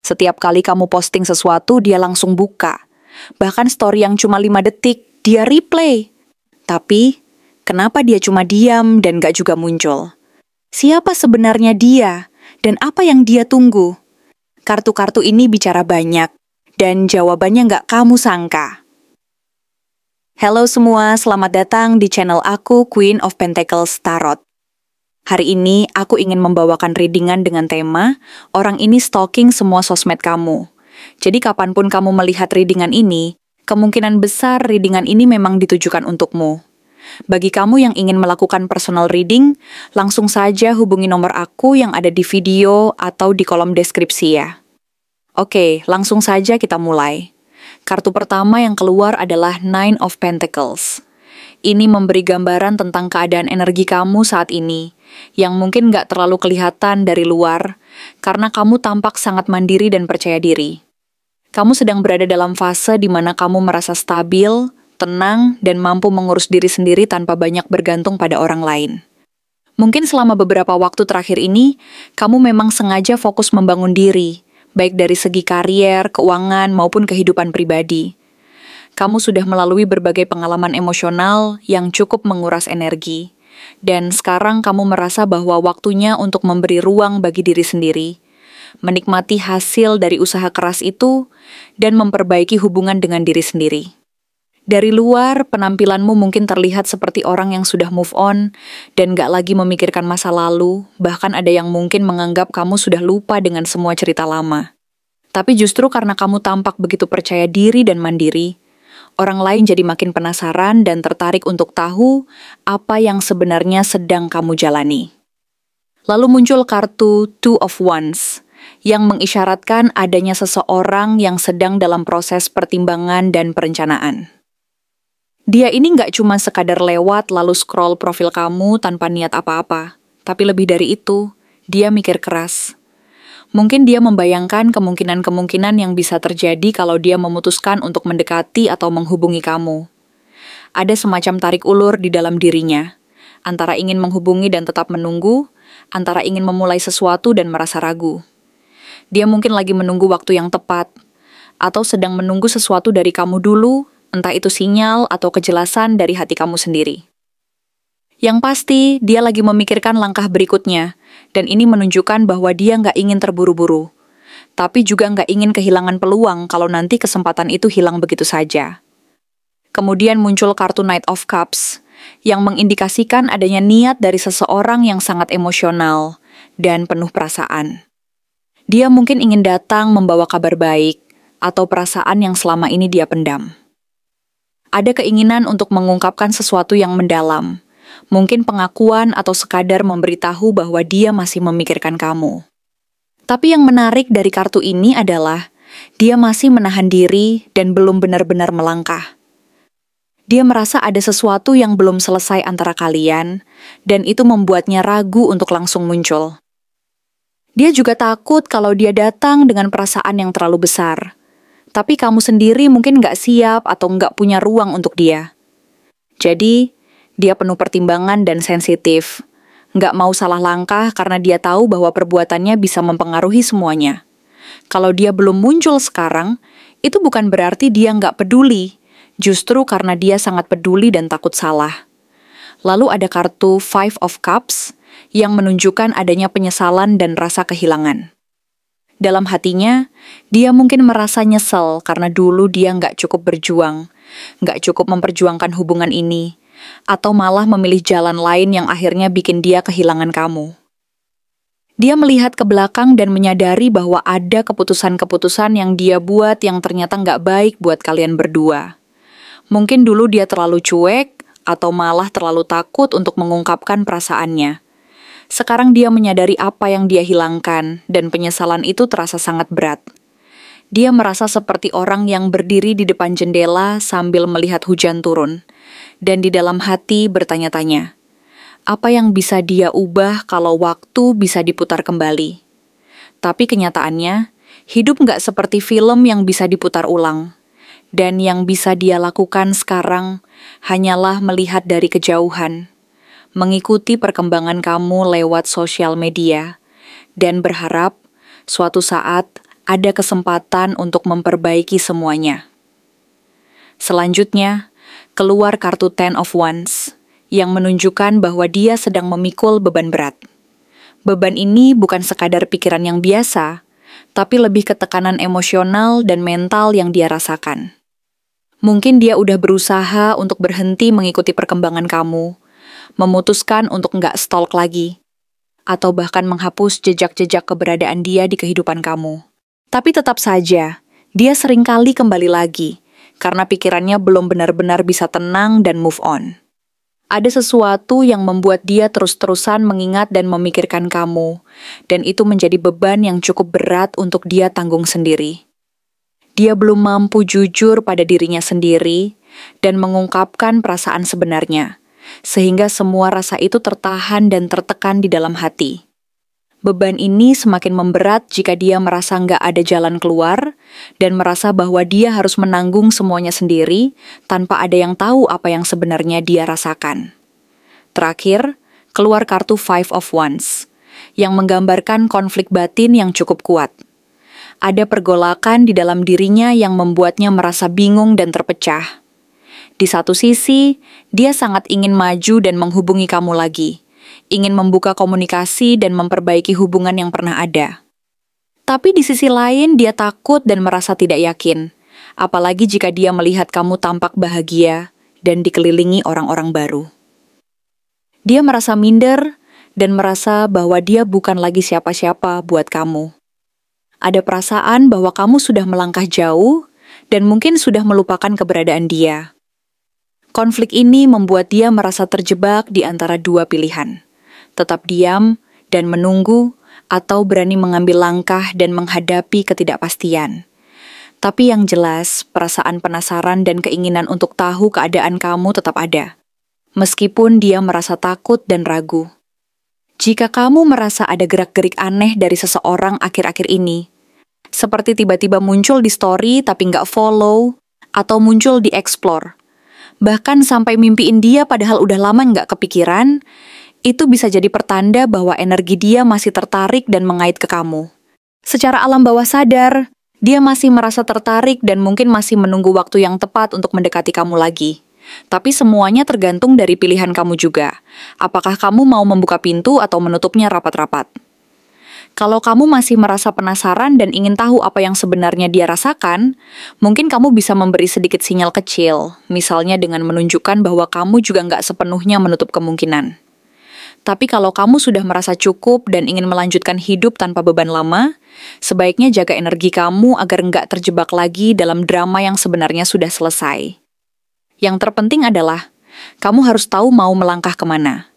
Setiap kali kamu posting sesuatu, dia langsung buka. Bahkan story yang cuma 5 detik, dia replay. Tapi, kenapa dia cuma diam dan gak juga muncul? Siapa sebenarnya dia? Dan apa yang dia tunggu? Kartu-kartu ini bicara banyak, dan jawabannya gak kamu sangka. Halo semua, selamat datang di channel aku, Queen of Pentacles Tarot. Hari ini aku ingin membawakan readingan dengan tema, orang ini stalking semua sosmed kamu. Jadi kapanpun kamu melihat readingan ini, kemungkinan besar readingan ini memang ditujukan untukmu. Bagi kamu yang ingin melakukan personal reading, langsung saja hubungi nomor aku yang ada di video atau di kolom deskripsi ya. Oke, langsung saja kita mulai. Kartu pertama yang keluar adalah Nine of Pentacles. Ini memberi gambaran tentang keadaan energi kamu saat ini, yang mungkin nggak terlalu kelihatan dari luar, karena kamu tampak sangat mandiri dan percaya diri. Kamu sedang berada dalam fase di mana kamu merasa stabil, tenang, dan mampu mengurus diri sendiri tanpa banyak bergantung pada orang lain. Mungkin selama beberapa waktu terakhir ini, kamu memang sengaja fokus membangun diri, baik dari segi karier, keuangan, maupun kehidupan pribadi. Kamu sudah melalui berbagai pengalaman emosional yang cukup menguras energi, dan sekarang kamu merasa bahwa waktunya untuk memberi ruang bagi diri sendiri, menikmati hasil dari usaha keras itu, dan memperbaiki hubungan dengan diri sendiri. Dari luar, penampilanmu mungkin terlihat seperti orang yang sudah move on dan gak lagi memikirkan masa lalu, bahkan ada yang mungkin menganggap kamu sudah lupa dengan semua cerita lama. Tapi justru karena kamu tampak begitu percaya diri dan mandiri, orang lain jadi makin penasaran dan tertarik untuk tahu apa yang sebenarnya sedang kamu jalani. Lalu muncul kartu Two of Wands, yang mengisyaratkan adanya seseorang yang sedang dalam proses pertimbangan dan perencanaan. Dia ini nggak cuma sekadar lewat lalu scroll profil kamu tanpa niat apa-apa, tapi lebih dari itu, dia mikir keras. Mungkin dia membayangkan kemungkinan-kemungkinan yang bisa terjadi kalau dia memutuskan untuk mendekati atau menghubungi kamu. Ada semacam tarik ulur di dalam dirinya, antara ingin menghubungi dan tetap menunggu, antara ingin memulai sesuatu dan merasa ragu. Dia mungkin lagi menunggu waktu yang tepat, atau sedang menunggu sesuatu dari kamu dulu, entah itu sinyal atau kejelasan dari hati kamu sendiri. Yang pasti, dia lagi memikirkan langkah berikutnya, dan ini menunjukkan bahwa dia nggak ingin terburu-buru, tapi juga nggak ingin kehilangan peluang kalau nanti kesempatan itu hilang begitu saja. Kemudian muncul kartu Knight of Cups, yang mengindikasikan adanya niat dari seseorang yang sangat emosional dan penuh perasaan. Dia mungkin ingin datang membawa kabar baik, atau perasaan yang selama ini dia pendam. Ada keinginan untuk mengungkapkan sesuatu yang mendalam, mungkin pengakuan atau sekadar memberitahu bahwa dia masih memikirkan kamu. Tapi yang menarik dari kartu ini adalah, dia masih menahan diri dan belum benar-benar melangkah. Dia merasa ada sesuatu yang belum selesai antara kalian, dan itu membuatnya ragu untuk langsung muncul. Dia juga takut kalau dia datang dengan perasaan yang terlalu besar. Tapi kamu sendiri mungkin nggak siap atau nggak punya ruang untuk dia. Jadi, dia penuh pertimbangan dan sensitif. Nggak mau salah langkah karena dia tahu bahwa perbuatannya bisa mempengaruhi semuanya. Kalau dia belum muncul sekarang, itu bukan berarti dia nggak peduli. Justru karena dia sangat peduli dan takut salah. Lalu ada kartu Five of Cups yang menunjukkan adanya penyesalan dan rasa kehilangan. Dalam hatinya, dia mungkin merasa nyesel karena dulu dia nggak cukup berjuang, nggak cukup memperjuangkan hubungan ini, atau malah memilih jalan lain yang akhirnya bikin dia kehilangan kamu. Dia melihat ke belakang dan menyadari bahwa ada keputusan-keputusan yang dia buat yang ternyata nggak baik buat kalian berdua. Mungkin dulu dia terlalu cuek, atau malah terlalu takut untuk mengungkapkan perasaannya. Sekarang dia menyadari apa yang dia hilangkan, dan penyesalan itu terasa sangat berat. Dia merasa seperti orang yang berdiri di depan jendela sambil melihat hujan turun, dan di dalam hati bertanya-tanya, apa yang bisa dia ubah kalau waktu bisa diputar kembali? Tapi kenyataannya, hidup nggak seperti film yang bisa diputar ulang, dan yang bisa dia lakukan sekarang hanyalah melihat dari kejauhan, mengikuti perkembangan kamu lewat sosial media, dan berharap suatu saat ada kesempatan untuk memperbaiki semuanya. Selanjutnya, keluar kartu Ten of Wands yang menunjukkan bahwa dia sedang memikul beban berat. Beban ini bukan sekadar pikiran yang biasa, tapi lebih ke tekanan emosional dan mental yang dia rasakan. Mungkin dia udah berusaha untuk berhenti mengikuti perkembangan kamu, memutuskan untuk nggak stalk lagi, atau bahkan menghapus jejak-jejak keberadaan dia di kehidupan kamu. Tapi tetap saja, dia seringkali kembali lagi, karena pikirannya belum benar-benar bisa tenang dan move on. Ada sesuatu yang membuat dia terus-terusan mengingat dan memikirkan kamu, dan itu menjadi beban yang cukup berat untuk dia tanggung sendiri. Dia belum mampu jujur pada dirinya sendiri dan mengungkapkan perasaan sebenarnya, sehingga semua rasa itu tertahan dan tertekan di dalam hati. Beban ini semakin memberat jika dia merasa nggak ada jalan keluar dan merasa bahwa dia harus menanggung semuanya sendiri tanpa ada yang tahu apa yang sebenarnya dia rasakan. Terakhir, keluar kartu Five of Wands yang menggambarkan konflik batin yang cukup kuat. Ada pergolakan di dalam dirinya yang membuatnya merasa bingung dan terpecah. Di satu sisi, dia sangat ingin maju dan menghubungi kamu lagi, ingin membuka komunikasi dan memperbaiki hubungan yang pernah ada. Tapi di sisi lain, dia takut dan merasa tidak yakin, apalagi jika dia melihat kamu tampak bahagia dan dikelilingi orang-orang baru. Dia merasa minder dan merasa bahwa dia bukan lagi siapa-siapa buat kamu. Ada perasaan bahwa kamu sudah melangkah jauh dan mungkin sudah melupakan keberadaan dia. Konflik ini membuat dia merasa terjebak di antara dua pilihan. Tetap diam dan menunggu atau berani mengambil langkah dan menghadapi ketidakpastian. Tapi yang jelas, perasaan penasaran dan keinginan untuk tahu keadaan kamu tetap ada. Meskipun dia merasa takut dan ragu. Jika kamu merasa ada gerak-gerik aneh dari seseorang akhir-akhir ini, seperti tiba-tiba muncul di story tapi nggak follow, atau muncul di explore, bahkan sampai mimpiin dia padahal udah lama nggak kepikiran, itu bisa jadi pertanda bahwa energi dia masih tertarik dan mengait ke kamu. Secara alam bawah sadar, dia masih merasa tertarik dan mungkin masih menunggu waktu yang tepat untuk mendekati kamu lagi. Tapi semuanya tergantung dari pilihan kamu juga. Apakah kamu mau membuka pintu atau menutupnya rapat-rapat? Kalau kamu masih merasa penasaran dan ingin tahu apa yang sebenarnya dia rasakan, mungkin kamu bisa memberi sedikit sinyal kecil, misalnya dengan menunjukkan bahwa kamu juga nggak sepenuhnya menutup kemungkinan. Tapi kalau kamu sudah merasa cukup dan ingin melanjutkan hidup tanpa beban lama, sebaiknya jaga energi kamu agar nggak terjebak lagi dalam drama yang sebenarnya sudah selesai. Yang terpenting adalah, kamu harus tahu mau melangkah kemana.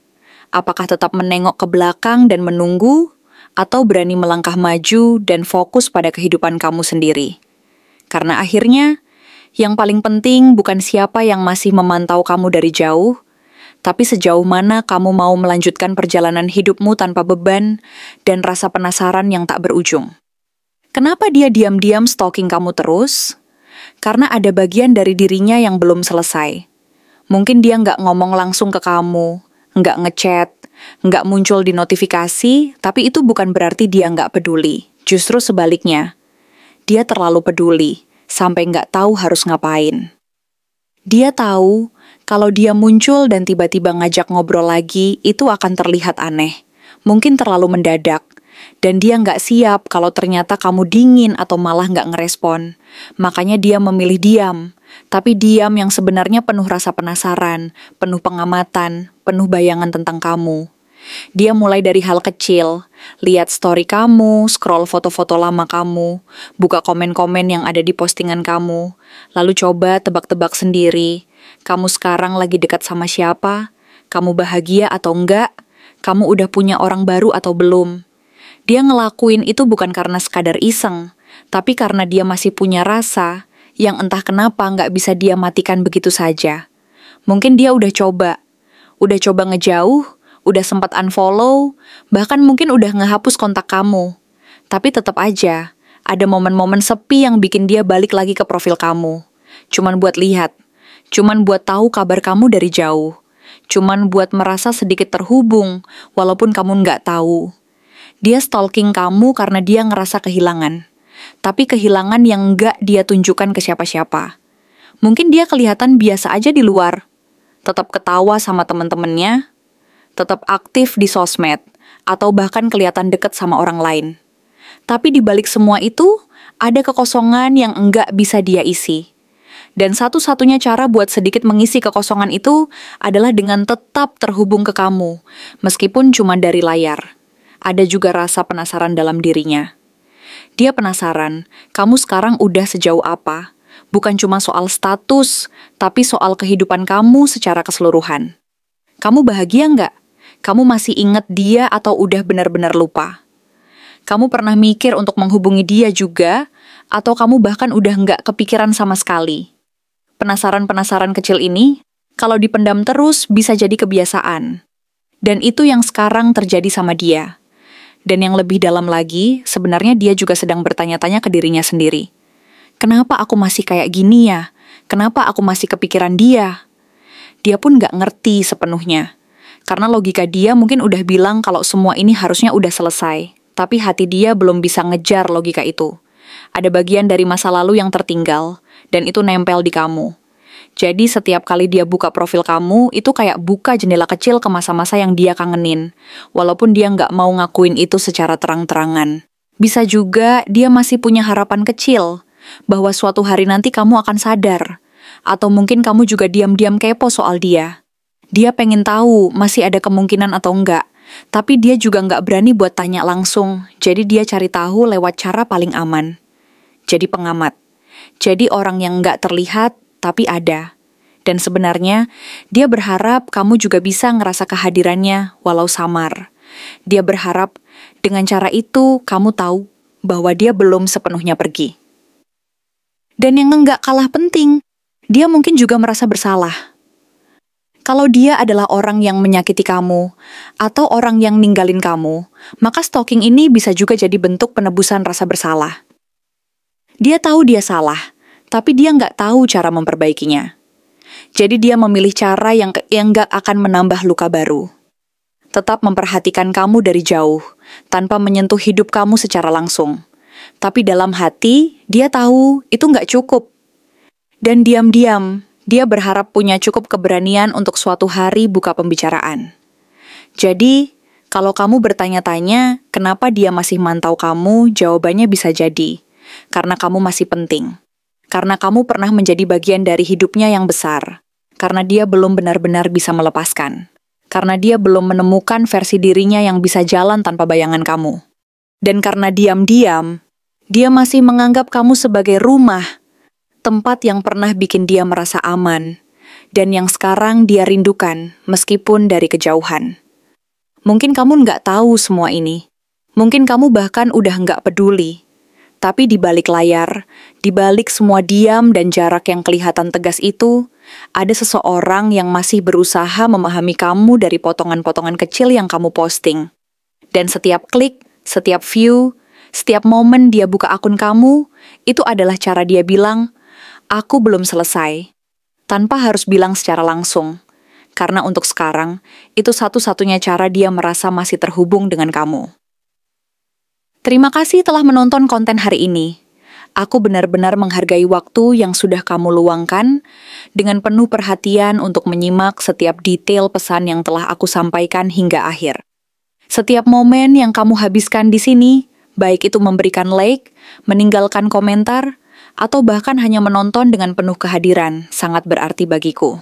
Apakah tetap menengok ke belakang dan menunggu, atau berani melangkah maju dan fokus pada kehidupan kamu sendiri. Karena akhirnya, yang paling penting bukan siapa yang masih memantau kamu dari jauh, tapi sejauh mana kamu mau melanjutkan perjalanan hidupmu tanpa beban dan rasa penasaran yang tak berujung. Kenapa dia diam-diam stalking kamu terus? Karena ada bagian dari dirinya yang belum selesai. Mungkin dia nggak ngomong langsung ke kamu, nggak ngechat, nggak muncul di notifikasi, tapi itu bukan berarti dia nggak peduli. Justru sebaliknya, dia terlalu peduli, sampai nggak tahu harus ngapain. Dia tahu, kalau dia muncul dan tiba-tiba ngajak ngobrol lagi, itu akan terlihat aneh. Mungkin terlalu mendadak. Dan dia nggak siap kalau ternyata kamu dingin atau malah nggak ngerespon. Makanya dia memilih diam. Tapi diam yang sebenarnya penuh rasa penasaran, penuh pengamatan, penuh bayangan tentang kamu. Dia mulai dari hal kecil, lihat story kamu, scroll foto-foto lama kamu, buka komen-komen yang ada di postingan kamu, lalu coba tebak-tebak sendiri. Kamu sekarang lagi dekat sama siapa? Kamu bahagia atau enggak? Kamu udah punya orang baru atau belum? Dia ngelakuin itu bukan karena sekadar iseng, tapi karena dia masih punya rasa yang entah kenapa nggak bisa dia matikan begitu saja. Mungkin dia udah coba ngejauh, udah sempat unfollow, bahkan mungkin udah ngehapus kontak kamu. Tapi tetap aja, ada momen-momen sepi yang bikin dia balik lagi ke profil kamu. Cuman buat lihat, cuman buat tahu kabar kamu dari jauh, cuman buat merasa sedikit terhubung, walaupun kamu nggak tahu. Dia stalking kamu karena dia ngerasa kehilangan. tapi kehilangan yang nggak dia tunjukkan ke siapa-siapa. Mungkin dia kelihatan biasa aja di luar, tetap ketawa sama teman-temannya, tetap aktif di sosmed, atau bahkan kelihatan deket sama orang lain. Tapi di balik semua itu, ada kekosongan yang enggak bisa dia isi. Dan satu-satunya cara buat sedikit mengisi kekosongan itu adalah dengan tetap terhubung ke kamu, meskipun cuma dari layar. Ada juga rasa penasaran dalam dirinya. Dia penasaran, kamu sekarang udah sejauh apa? Bukan cuma soal status, tapi soal kehidupan kamu secara keseluruhan. Kamu bahagia nggak? Kamu masih inget dia atau udah benar-benar lupa? Kamu pernah mikir untuk menghubungi dia juga? Atau kamu bahkan udah nggak kepikiran sama sekali? Penasaran-penasaran kecil ini, kalau dipendam terus bisa jadi kebiasaan. Dan itu yang sekarang terjadi sama dia. Dan yang lebih dalam lagi, sebenarnya dia juga sedang bertanya-tanya ke dirinya sendiri. Kenapa aku masih kayak gini ya? Kenapa aku masih kepikiran dia? Dia pun nggak ngerti sepenuhnya. Karena logika dia mungkin udah bilang kalau semua ini harusnya udah selesai. Tapi hati dia belum bisa ngejar logika itu. Ada bagian dari masa lalu yang tertinggal, dan itu nempel di kamu. Jadi setiap kali dia buka profil kamu, itu kayak buka jendela kecil ke masa-masa yang dia kangenin. Walaupun dia nggak mau ngakuin itu secara terang-terangan. Bisa juga dia masih punya harapan kecil, bahwa suatu hari nanti kamu akan sadar. Atau mungkin kamu juga diam-diam kepo soal dia. Dia pengen tahu masih ada kemungkinan atau enggak. Tapi dia juga nggak berani buat tanya langsung. Jadi dia cari tahu lewat cara paling aman. Jadi pengamat. Jadi orang yang nggak terlihat, tapi ada. Dan sebenarnya, dia berharap kamu juga bisa ngerasa kehadirannya walau samar. Dia berharap dengan cara itu kamu tahu bahwa dia belum sepenuhnya pergi. Dan yang nggak kalah penting, dia mungkin juga merasa bersalah. Kalau dia adalah orang yang menyakiti kamu, atau orang yang ninggalin kamu, maka stalking ini bisa juga jadi bentuk penebusan rasa bersalah. Dia tahu dia salah, tapi dia nggak tahu cara memperbaikinya. Jadi dia memilih cara yang nggak akan menambah luka baru. Tetap memperhatikan kamu dari jauh, tanpa menyentuh hidup kamu secara langsung. Tapi dalam hati, dia tahu itu nggak cukup. Dan diam-diam, dia berharap punya cukup keberanian untuk suatu hari buka pembicaraan. Jadi, kalau kamu bertanya-tanya, kenapa dia masih mantau kamu, jawabannya bisa jadi. Karena kamu masih penting. Karena kamu pernah menjadi bagian dari hidupnya yang besar. Karena dia belum benar-benar bisa melepaskan. Karena dia belum menemukan versi dirinya yang bisa jalan tanpa bayangan kamu. Dan karena diam-diam, dia masih menganggap kamu sebagai rumah, tempat yang pernah bikin dia merasa aman, dan yang sekarang dia rindukan meskipun dari kejauhan. Mungkin kamu nggak tahu semua ini. Mungkin kamu bahkan udah nggak peduli. Tapi di balik layar, di balik semua diam dan jarak yang kelihatan tegas itu, ada seseorang yang masih berusaha memahami kamu dari potongan-potongan kecil yang kamu posting. Dan setiap klik, setiap view, setiap momen dia buka akun kamu, itu adalah cara dia bilang, aku belum selesai. Tanpa harus bilang secara langsung. Karena untuk sekarang, itu satu-satunya cara dia merasa masih terhubung dengan kamu. Terima kasih telah menonton konten hari ini. Aku benar-benar menghargai waktu yang sudah kamu luangkan dengan penuh perhatian untuk menyimak setiap detail pesan yang telah aku sampaikan hingga akhir. Setiap momen yang kamu habiskan di sini, baik itu memberikan like, meninggalkan komentar, atau bahkan hanya menonton dengan penuh kehadiran, sangat berarti bagiku.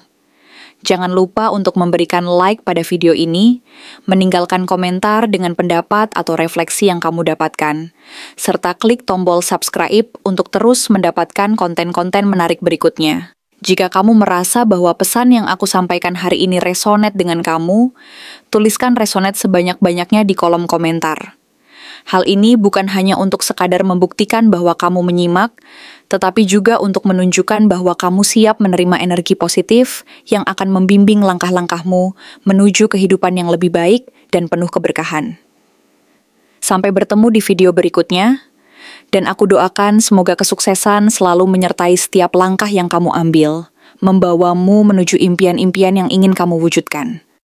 Jangan lupa untuk memberikan like pada video ini, meninggalkan komentar dengan pendapat atau refleksi yang kamu dapatkan, serta klik tombol subscribe untuk terus mendapatkan konten-konten menarik berikutnya. Jika kamu merasa bahwa pesan yang aku sampaikan hari ini resonate dengan kamu, tuliskan resonate sebanyak-banyaknya di kolom komentar. Hal ini bukan hanya untuk sekadar membuktikan bahwa kamu menyimak, tetapi juga untuk menunjukkan bahwa kamu siap menerima energi positif yang akan membimbing langkah-langkahmu menuju kehidupan yang lebih baik dan penuh keberkahan. Sampai bertemu di video berikutnya, dan aku doakan semoga kesuksesan selalu menyertai setiap langkah yang kamu ambil, membawamu menuju impian-impian yang ingin kamu wujudkan.